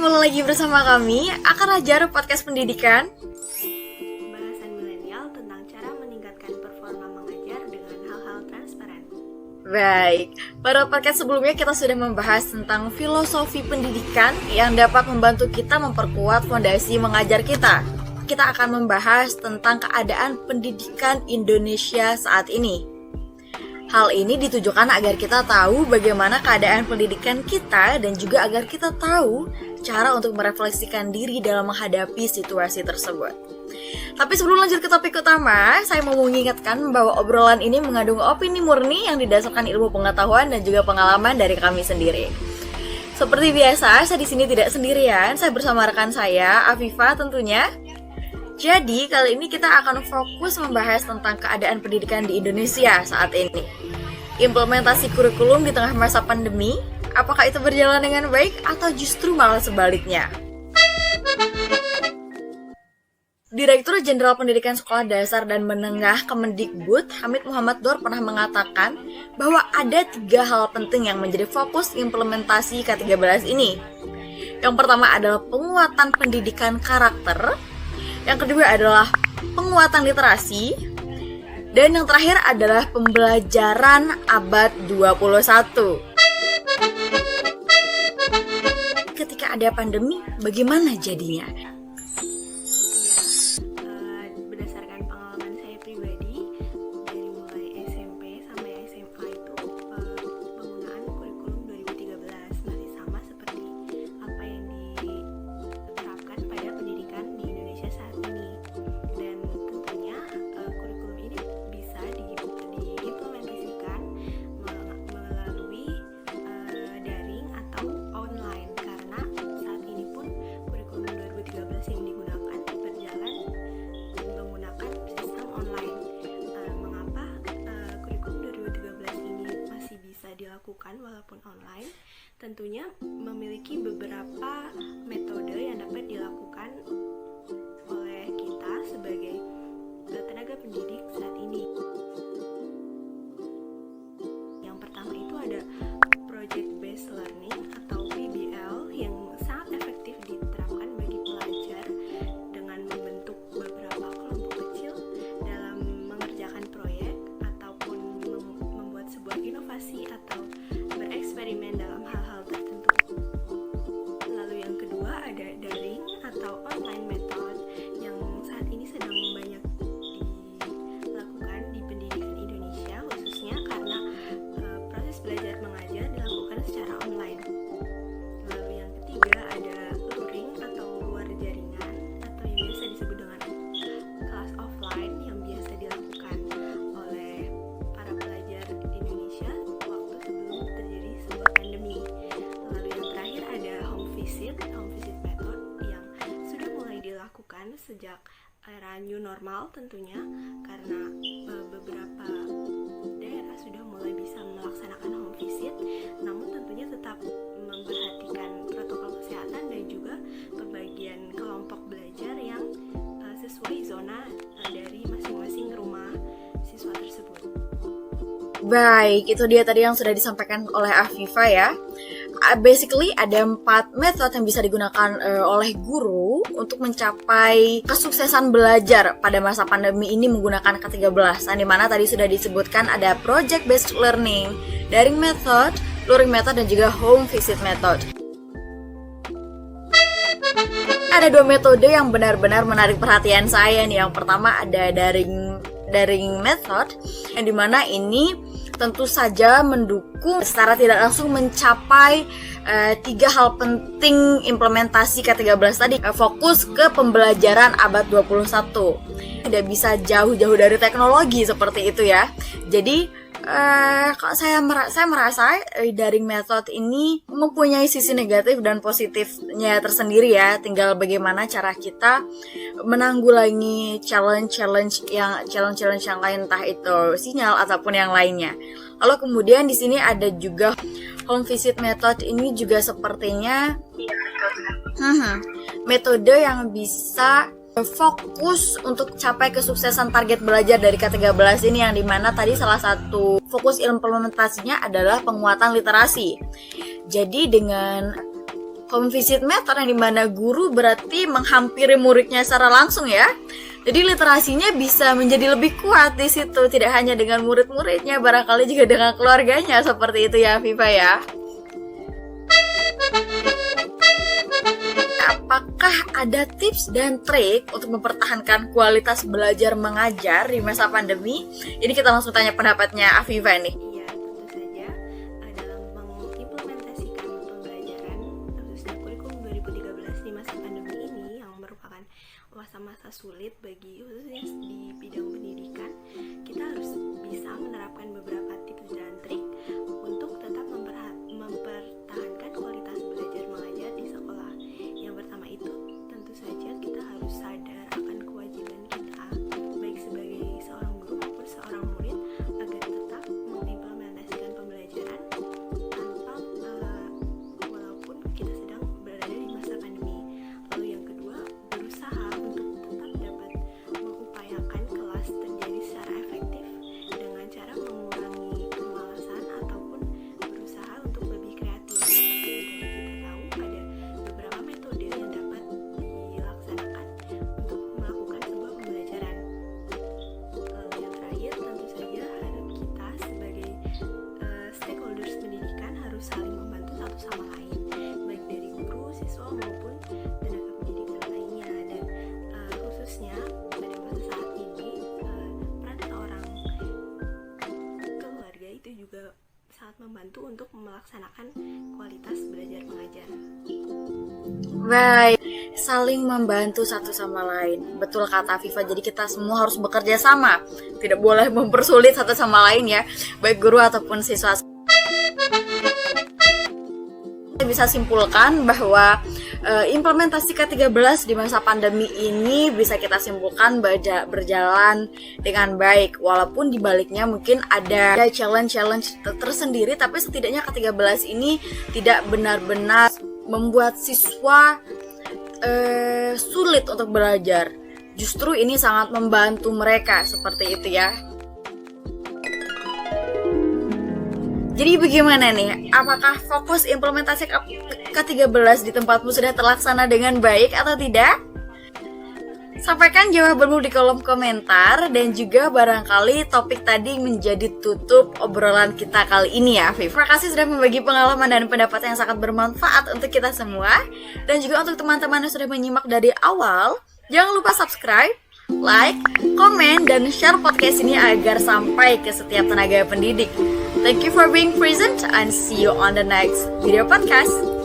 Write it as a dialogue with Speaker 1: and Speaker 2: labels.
Speaker 1: kembali lagi bersama kami, Akan Ajar Podcast Pendidikan.
Speaker 2: Bahasan milenial tentang cara meningkatkan performa mengajar dengan hal-hal transparan.
Speaker 1: Baik, pada podcast sebelumnya kita sudah membahas tentang filosofi pendidikan yang dapat membantu kita memperkuat fondasi mengajar kita. Kita akan membahas tentang keadaan pendidikan Indonesia saat ini. Hal ini ditujukan agar kita tahu bagaimana keadaan pendidikan kita dan juga agar kita tahu cara untuk merefleksikan diri dalam menghadapi situasi tersebut. Tapi sebelum lanjut ke topik utama, saya mau mengingatkan bahwa obrolan ini mengandung opini murni yang didasarkan ilmu pengetahuan dan juga pengalaman dari kami sendiri. Seperti biasa, saya di sini tidak sendirian, saya bersama rekan saya, Afifa tentunya. Jadi, kali ini kita akan fokus membahas tentang keadaan pendidikan di Indonesia saat ini. Implementasi kurikulum di tengah masa pandemi, apakah itu berjalan dengan baik atau justru malah sebaliknya? Direktur Jenderal Pendidikan Sekolah Dasar dan Menengah Kemendikbud, Hamid Muhammad Dor pernah mengatakan bahwa ada 3 hal penting yang menjadi fokus implementasi K13 ini. Yang pertama adalah penguatan pendidikan karakter, yang kedua adalah penguatan literasi, dan yang terakhir adalah pembelajaran abad 21. Ketika ada pandemi, bagaimana jadinya?
Speaker 2: Berdasarkan pengalaman saya pribadi, dari mulai SMP sampai SMA itu penggunaan kurikulum 2013 masih sama seperti apa yang diterapkan pada pendidikan di Indonesia saat ini. Dan tentunya kurikulum ini bisa diimplementasikan melalui daring atau online, karena saat ini pun kurikulum 2013 yang digunakan berjalan menggunakan sistem online. Mengapa kurikulum 2013 ini masih bisa dilakukan walaupun online? Tentunya memiliki beberapa metode yang dapat dilakukan oleh kita sebagai tenaga pendidik saat ini. Yang pertama itu ada Project Based Learning atau PBL yang sangat efektif diterapkan bagi pelajar dengan membentuk beberapa kelompok kecil dalam mengerjakan proyek ataupun membuat sebuah inovasi atau bereksperimen dalam hal-hal tertentu. Lalu yang kedua ada daring atau online method yang saat ini sedang banyak dilakukan di pendidikan Indonesia, khususnya karena proses belajar mengajar dilakukan secara online. Lalu yang ketiga ada luring atau luar jaringan atau yang biasa disebut dengan kelas offline yang biasa dilakukan oleh para pelajar di Indonesia waktu sebelum terjadi sebuah pandemi. Lalu yang terakhir ada home visit method yang sudah mulai dilakukan sejak era new normal tentunya, karena beberapa daerah sudah mulai bisa melaksanakan home visit, namun tentunya tetap memperhatikan protokol kesehatan dan juga pembagian kelompok belajar yang sesuai zona dari masing-masing rumah siswa tersebut.
Speaker 1: Baik, itu dia tadi yang sudah disampaikan oleh Afifa ya. Basically ada 4 metode yang bisa digunakan oleh guru untuk mencapai kesuksesan belajar pada masa pandemi ini menggunakan K13. Di mana tadi sudah disebutkan ada Project Based Learning, Daring Method, Luring Method, dan juga Home Visit Method. Ada 2 metode yang benar-benar menarik perhatian saya nih. Yang pertama ada daring method, yang dimana ini tentu saja mendukung secara tidak langsung mencapai 3 hal penting implementasi K13 tadi. Fokus ke pembelajaran abad 21. Tidak bisa jauh-jauh dari teknologi seperti itu ya. Jadi saya merasa daring method ini mempunyai sisi negatif dan positifnya tersendiri ya. Tinggal bagaimana cara kita menanggulangi challenge yang lain, entah itu sinyal ataupun yang lainnya. Lalu kemudian di sini ada juga home visit method. Ini juga sepertinya metode yang bisa fokus untuk capai kesuksesan target belajar dari K13 ini, yang dimana tadi salah satu fokus implementasinya adalah penguatan literasi. Jadi dengan Home visit method yang dimana guru berarti menghampiri muridnya secara langsung ya. Jadi literasinya bisa menjadi lebih kuat di situ, tidak hanya dengan murid-muridnya, barangkali juga dengan keluarganya, seperti itu ya Viva ya. Apakah ada tips dan trik untuk mempertahankan kualitas belajar mengajar di masa pandemi? Ini kita langsung tanya pendapatnya Afifa nih.
Speaker 2: Iya, tentu saja dalam mengimplementasikan pembelajaran khususnya kurikulum 2013 di masa pandemi ini yang merupakan masa-masa sulit bagi khususnya di bidang pendidikan, kita harus bisa menerapkan beberapa tips dan trik untuk tetap mempertahankan kualitas belajar mengajar di sekolah. Yang pertama itu tentu saja kita harus sadar akan kewajiban kita baik sebagai seorang guru maupun seorang murid agar tetap mengimplementasikan pembelajaran tanpa walaupun kita sedang berada di masa pandemi. Lalu yang kedua, berusaha untuk tetap dapat mengupayakan kelas terjadi secara efektif dengan cara mengurangi kemalasan ataupun berusaha untuk lebih kreatif. Seperti yang tadi kita tahu, ada beberapa metode yang dapat dilaksanakan untuk melakukan sebuah pembelajaran. Lalu yang terakhir, tentu saja kita sebagai stakeholders pendidikan harus saling membantu satu sama lain, baik dari guru, siswa maupun tenaga pendidikan lainnya. Dan khususnya pada masa saat ini, peran seorang keluarga itu juga sangat membantu untuk melaksanakan kualitas belajar mengajar.
Speaker 1: Baik, saling membantu satu sama lain. Betul kata Viva, jadi kita semua harus bekerja sama. Tidak boleh mempersulit satu sama lain ya, baik guru ataupun siswa. Kita bisa simpulkan bahwa implementasi ke-13 di masa pandemi ini bisa kita simpulkan berjalan dengan baik. Walaupun di baliknya mungkin ada challenge tersendiri, tapi setidaknya ke-13 ini tidak benar-benar membuat siswa sulit untuk belajar. Justru ini sangat membantu mereka, seperti itu ya. Jadi bagaimana nih? Apakah fokus implementasi ke-13 di tempatmu sudah terlaksana dengan baik atau tidak? Sampaikan jawabanmu di kolom komentar, dan juga barangkali topik tadi menjadi tutup obrolan kita kali ini ya, Viv. Terima kasih sudah membagi pengalaman dan pendapat yang sangat bermanfaat untuk kita semua, dan juga untuk teman-teman yang sudah menyimak dari awal. Jangan lupa subscribe, like, komen, dan share podcast ini agar sampai ke setiap tenaga pendidik. Thank you for being present and see you on the next video podcast.